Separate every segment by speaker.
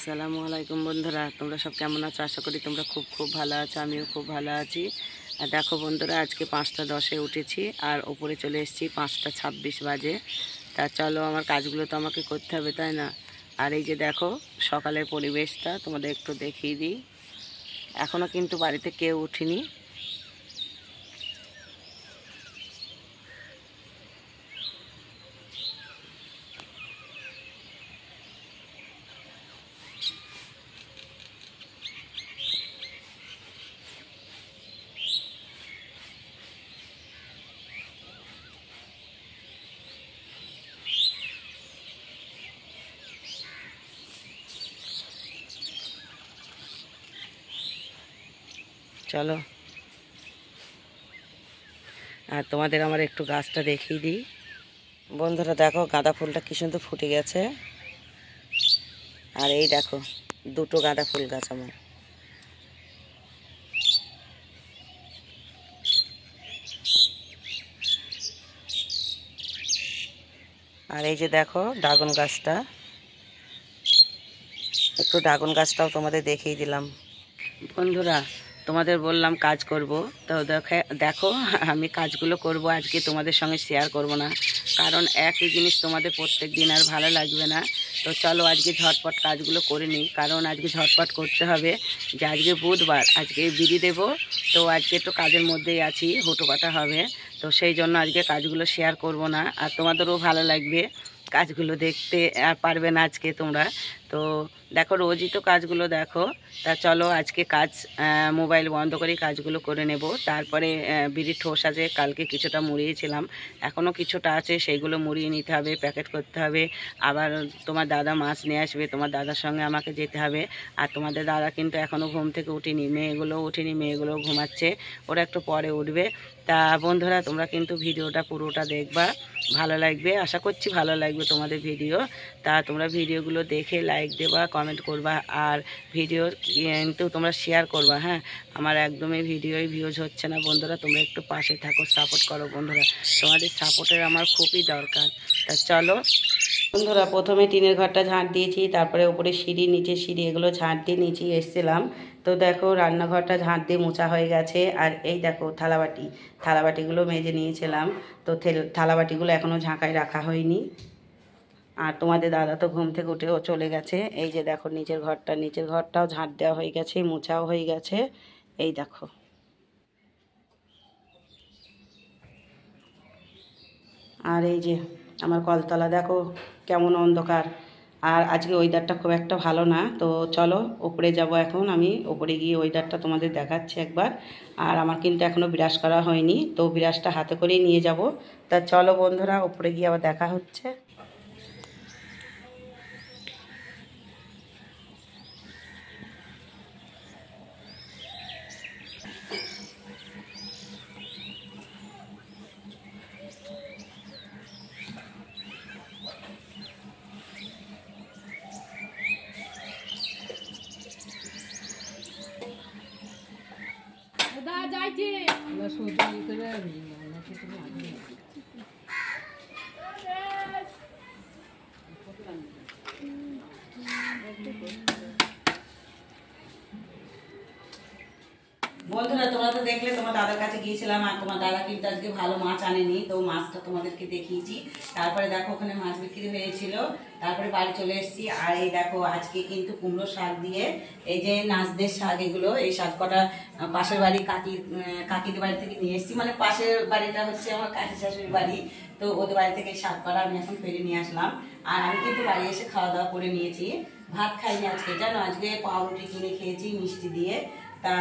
Speaker 1: আসসালামু আলাইকুম বন্ধুরা, তোমরা সব কেমন আছো? আশা করি তোমরা খুব খুব ভালো আছো। আমিও খুব ভালো আছি। আর দেখো বন্ধুরা, আজকে 5টা 10-এ উঠেছি আর ওপরে চলে এসেছি 5টা 26 বাজে। তা চলো, আমার কাজগুলো তো আমাকে করতে হবে, তাই না? আর এই যে দেখো সকালের পরিবেশটা তোমাদের একটু দেখিয়ে দিই। এখনও কিন্তু বাড়িতে কেউ উঠিনি। চলো, আর তোমাদের আমার একটু গাছটা দেখিয়ে দিই। বন্ধুরা দেখো, গাঁদা ফুলটা কি সুন্দর ফুটে গেছে। আর এই দেখো 2টো গাঁদা ফুল গাছ আমার। আর এই যে দেখো ড্রাগন গাছটা, একটু ড্রাগন গাছটাও তোমাদের দেখিয়ে দিলাম। বন্ধুরা, তোমাদের বললাম কাজ করব, তো দেখো আমি কাজগুলো করব আজকে তোমাদের সঙ্গে শেয়ার করব না, কারণ একই জিনিস তোমাদের প্রত্যেক দিন আর ভালো লাগবে না। তো চলো আজকে ঝটপট কাজগুলো করে নিই, কারণ আজকে ঝটপট করতে হবে। যে আজকে বুধবার, আজকে বিড়ি দেবো, তো আজকে একটু কাজের মধ্যেই আছি, হুটোপাটা হবে। তো সেই জন্য আজকে কাজগুলো শেয়ার করব না, আর তোমাদেরও ভালো লাগবে কাজগুলো দেখতে, আর পারবে না আজকে তোমরা। তো দেখো রোজই তো কাজগুলো দেখো। তা চলো আজকে কাজ, মোবাইল বন্ধ করে কাজগুলো করে নেব। তারপরে বিড়ির ঠোস আছে, কালকে কিছুটা মুড়িয়েছিলাম, এখনও কিছুটা আছে, সেইগুলো মুড়িয়ে নিতে হবে, প্যাকেট করতে হবে। আবার তোমার দাদা মাছ নিয়ে আসবে, তোমার দাদার সঙ্গে আমাকে যেতে হবে। আর তোমাদের দাদা কিন্তু এখনও ঘুম থেকে উঠিনি, মেয়েগুলোও উঠিনি, মেয়েগুলোও ঘুমাচ্ছে, ওরা একটু পরে উঠবে। তা বন্ধুরা, তোমরা কিন্তু ভিডিওটা পুরোটা দেখবা, ভালো লাগবে, আশা করছি ভালো লাগবে তোমাদের ভিডিও। তা তোমরা ভিডিওগুলো দেখে লাইক দেবা, কমেন্ট করবা, আর ভিডিও কিন্তু তোমরা শেয়ার করবা। হ্যাঁ, আমার একদমই ভিডিওই ভিউজ হচ্ছে না বন্ধুরা, তোমরা একটু পাশে থাকো, সাপোর্ট করো বন্ধুরা, তোমাদের সাপোর্টের আমার খুবই দরকার। তা চলো বন্ধুরা, প্রথমে টিনের ঘরটা ঝাঁট দিয়েছি, তারপরে উপরে সিঁড়ি, নিচে সিঁড়ি, এগুলো ঝাঁট দিয়ে নিচে এসেছিলাম। তো দেখো রান্নাঘরটা ঝাঁট দিয়ে মোছা হয়ে গেছে। আর এই দেখো থালাবাটিগুলো মেজে নিয়েছিলাম, তো থালাবাটিগুলো এখনও ঝাঁকায় রাখা হয়নি। আর তোমাদের দাদা তো ঘুম থেকে উঠেও চলে গেছে। এই যে দেখো নিচের ঘরটাও ঝাঁট দেওয়া হয়ে গেছে, মোছাও হয়ে গেছে। এই দেখো, আর এই যে আমার কলতলা দেখো কেমন অন্ধকার। আর আজকে ওয়েদারটা খুব একটা ভালো না। তো চলো ওপরে যাব এখন, আমি ওপরে গিয়ে ওয়েদারটা তোমাদের দেখাচ্ছি একবার। আর আমার কিন্তু এখনও ব্রাশ করা হয়নি, তো ব্রাশটা হাতে করেই নিয়ে যাব। তা চলো বন্ধুরা, ওপরে গিয়ে আবার দেখা হচ্ছে। বন্ধুরা, তোমরা তো দেখলে তোমার দাদার কাছে গিয়েছিলাম, আর তোমার দাদা কিন্তু আজকে ভালো মাছ আনেনি, তো মাছটা তোমাদেরকে দেখিয়েছি। তারপরে দেখো ওখানে মাছ বিক্রি হয়েছিল, তারপরে বাড়ি চলে এসেছি। আর এই দেখো আজকে কিন্তু কুমড়ো শাক দিয়ে, এই যে নাচদের শাক, এগুলো এই শাক কটা পাশের বাড়ি কাকিদের বাড়ি থেকে নিয়ে এসেছি। মানে পাশের বাড়িটা হচ্ছে আমার কাকি শাশুড়ির বাড়ি, তো ওদের বাড়ি থেকে শাক করা আমি এখন পেরে নিয়ে আসলাম। আর আমি কিন্তু বাড়ি এসে খাওয়া দাওয়া করে নিয়েছি, ভাত খাইনি আজকে, জানো, আজকে পাউরুটি কিনে খেয়েছি মিষ্টি দিয়ে। তা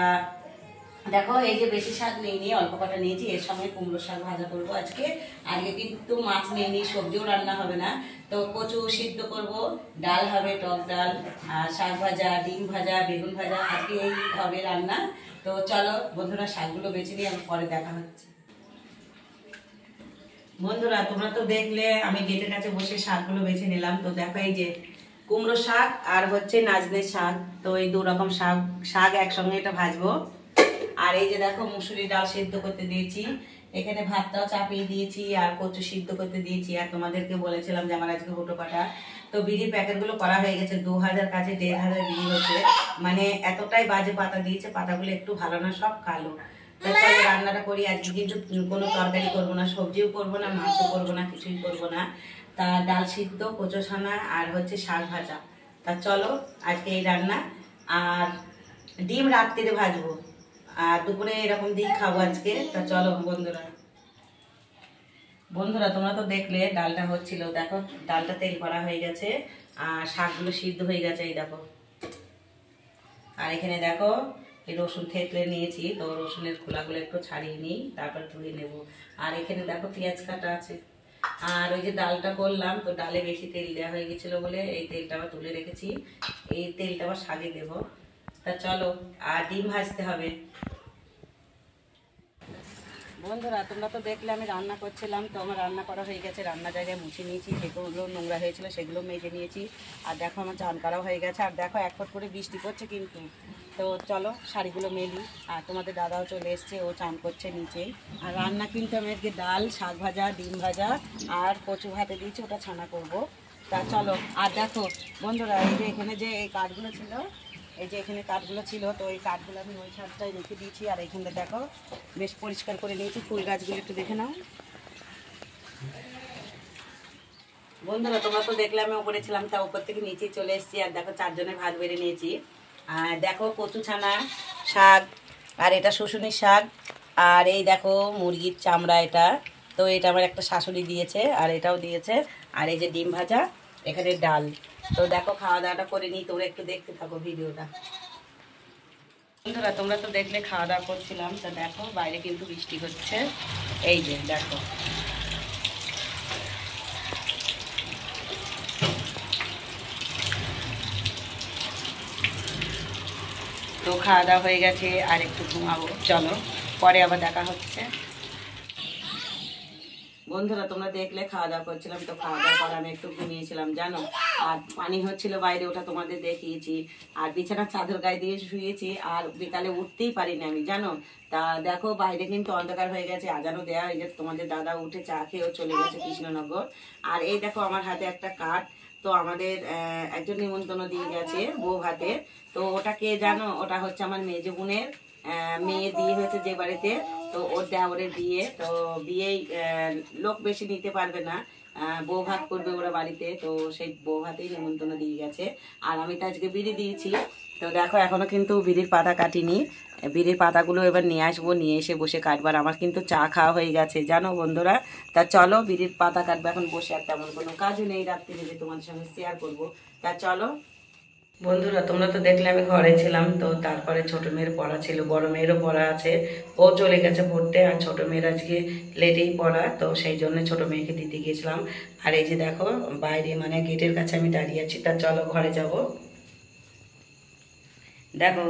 Speaker 1: দেখো এই যে বেশি শাক নিয়ে অল্প কটা নিয়েছি, এর সঙ্গে কুমড়ো শাক ভাজা করবো আজকে। আজকে কিন্তু মাছ নিয়ে সবজিও রান্না হবে না, তো কচু সিদ্ধ করব, ডাল হবে, টক ডাল, আর শাক ভাজা, ডিম ভাজা, বেগুন ভাজা, আজকে এই হবে রান্না। তো চলো বন্ধুরা, শাকগুলো বেছে নিয়ে আমি পরে দেখা হচ্ছে। বন্ধুরা, তোমরা তো দেখলে আমি গেটের কাছে বসে শাকগুলো বেছে নিলাম। তো দেখো এই যে কুমড়ো শাক আর হচ্ছে নাজনের শাক, তো এই 2 রকম শাক একসঙ্গে এটা ভাজবো। আর এই যে দেখো মুসুরি ডাল সেদ্ধ করতে দিয়েছি, এখানে ভাতটাও চাপিয়ে দিয়েছি আর কচু সিদ্ধ করতে দিয়েছি। আর তোমাদেরকে বলেছিলাম যে আমার আজকে হুটো পাটা, তো বিড়ির প্যাকেটগুলো করা হয়ে গেছে, 2000 কাছে 1500 বিড়ি হচ্ছে। মানে এতটাই বাজে পাতা দিয়েছে, পাতাগুলো একটু ভালো না, সব কালো। তা চলো রান্নাটা করি। আজকে কিন্তু কোনো তরকারি করবো না, সবজিও করবো না, মাছও করবো না, কিছুই করবো না। তা ডাল সিদ্ধ, কচু ছানা আর হচ্ছে শাক ভাজা। তা চলো আজকে এই রান্না। আর ডিম রাত্রিরে ভাজবো, আর দুপুরে এরকম দিয়ে খাবো আজকে। তা চলো বন্ধুরা, তোমরা তো দেখলে ডালটা হচ্ছিল, দেখো ডালটা তেল করা হয়ে গেছে আর শাকগুলো সিদ্ধ হয়ে গেছে, এই দেখো। আর এখানে দেখো এই রসুন থেতলে নিয়েছি, তো রসুনের খোলাগুলো একটু ছাড়িয়ে নিই, তারপর ধুয়ে নেব। আর এখানে দেখো পেঁয়াজ কাটা আছে। আর ওই যে ডালটা করলাম, তো ডালে বেশি তেল দেওয়া হয়ে গেছিলো বলে এই তেলটা আবার তুলে রেখেছি, এই তেলটা আবার শাকে দেবো। তা চলো, আর ডিম ভাজতে হবে। বন্ধুরা তোমরা তো দেখলে আমি রান্না করছিলাম, তো আমার রান্না করা হয়ে গেছে, রান্না জায়গায় মুছে নিয়েছি, যেগুলো নোংরা হয়েছিল সেগুলো মেজে নিয়েছি। আর দেখো আমার চান করাও হয়ে গেছে। আর দেখো এক ফট করে বৃষ্টি পড়ছে কিন্তু। তো চলো শাড়িগুলো মেলি। আর তোমাদের দাদাও চলে এসছে, ও চান করছে নিচেই। আর রান্না কিন্তু আমি আজকে ডাল, শাক ভাজা, ডিম ভাজা আর কচু ভাতে দিয়েছি, ওটা ছানা করব। তা চলো। আর দেখো বন্ধুরা, এই যে এখানে যে এই কাঠগুলো ছিল, এই যে এখানে কাঠগুলো ছিল, তো এই কাঠগুলো আমি ওই ছাদটায় রেখে দিয়েছি। আর এখানটা দেখো বেশ পরিষ্কার করে নিয়েছি, ফুল গাছগুলো একটু দেখে নাও। বন্ধুরা তোমরা তো দেখলে আমি ওপরে ছিলাম, তা উপর থেকে নিচে চলে এসেছি। আর দেখো 4 জনের ভাত বেড়ে নিয়েছি। আর দেখো কচু ছানা, শাক, আর এটা শুশুনির শাক, আর এই দেখো মুরগির চামড়া এটা, তো এটা আমার একটা শাশুড়ি দিয়েছে, আর এটাও দিয়েছে। আর এই যে ডিম ভাজা, এখানে ডাল। তো দেখো খাওয়া দাওয়াটা করে নিই, তোমরা একটু দেখতে থাকো ভিডিওটা। বন্ধুরা তোমরা তো দেখলে খাওয়া দাওয়া করছিলাম, তা দেখো বাইরে কিন্তু বৃষ্টি হচ্ছে, এই যে দেখো। তো খাওয়া দাওয়া হয়ে গেছে, আর একটু ঘুমাবো, চলো পরে আবার দেখা হচ্ছে। বন্ধুরা তোমরা দেখলে খাওয়া দাওয়া করছিলাম, তো খাওয়া দাওয়া করে আমি একটু ঘুমিয়েছিলাম জানো। আর পানি হচ্ছিল বাইরে, ওটা তোমাদের দেখিয়েছি। আর বিছানার চাদর গায়ে দিয়ে শুয়েছি, আর বিকালে উঠতেই পারিনি আমি জানো। তা দেখো বাইরে কিন্তু অন্ধকার হয়ে গেছে, আজানও দেওয়া হয়ে গেছে। তোমাদের দাদা উঠে চা খেয়েও চলে গেছে কৃষ্ণনগর। আর এই দেখো আমার হাতে একটা কার্ড, তো আমাদের একজন নিমন্ত্রণ দিয়ে গেছে বউ হাতে। তো ওটা কে জানো, ওটা হচ্ছে আমার মেজো বোনের মেয়ে বিয়ে হয়েছে যে বাড়িতে, তো ওর দেওরের বিয়ে। তো বিয়েই লোক বেশি নিতে পারবে না, বউ ভাত করবে ওরা বাড়িতে, তো সেই বউ ভাতেই নেমন্তন্ন দিয়ে গেছে। আর আমি তো আজকে বিড়ি দিয়েছি। তো দেখো এখনো কিন্তু বিড়ির পাতা কাটিনি, বিড়ির পাতাগুলো এবার নিয়ে আসবো, নিয়ে এসে বসে কাটবার। আমার কিন্তু চা খাওয়া হয়ে গেছে জানো বন্ধুরা। তা চলো বিড়ির পাতা কাটবো এখন বসে, আর তেমন কোনো কাজও নেই রাত্রিরে যে তোমার সঙ্গে শেয়ার করবো। তা চলো বন্ধুরা, তোমরা তো দেখলে আমি ঘরে ছিলাম, তো তারপরে ছোট মেয়ের পড়া ছিল, বড় মেয়েরও পড়া আছে, ও চলে গেছে পড়তে। আর ছোট মেয়ের আজকে লেটেই পড়া, তো সেই জন্য ছোট মেয়েকে দিতে গিয়েছিলাম। আর এই যে দেখো বাইরে মানে গেটের কাছে আমি দাঁড়িয়ে আছি। তা চলো ঘরে যাব। দেখো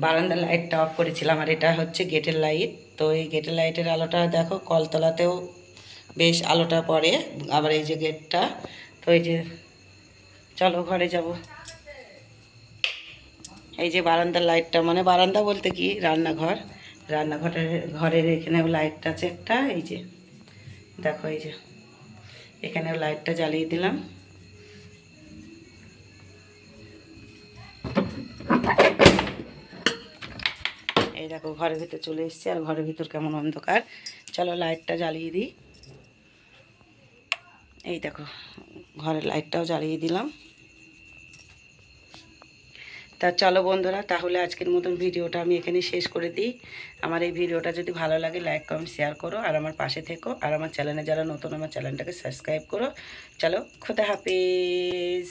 Speaker 1: বারান্দার লাইটটা অফ করেছিলাম, আর এটা হচ্ছে গেটের লাইট। তো এই গেটের লাইটের আলোটা দেখো কলতলাতেও বেশ আলোটা পড়ে, আবার এই যে গেটটা। তো এই যে চলো ঘরে যাব। এই যে বারান্দার লাইটটা, মানে বারান্দা বলতে কি রান্নাঘর, ঘরের এখানেও লাইটটা আছে একটা, এই যে দেখো, এই যে এখানেও লাইটটা জ্বালিয়ে দিলাম। এই দেখো ঘরের ভিতর চলে এসেছি, আর ঘরের ভিতর কেমন অন্ধকার। চলো লাইটটা জ্বালিয়ে দিই। এই দেখো ঘরের লাইটটাও জ্বালিয়ে দিলাম। তা চলো বন্ধুরা, তাহলে আজকের মতন ভিডিওটা আমি এখানে শেষ করে দিই। আমার এই ভিডিওটা যদি ভালো লাগে লাইক কমেন্ট শেয়ার করো, আর আমার পাশে থেকো। আর আমার চ্যানেলে যারা নতুন, আমার চ্যানেলটাকে সাবস্ক্রাইব করো। চলো খোদা হাফেজ।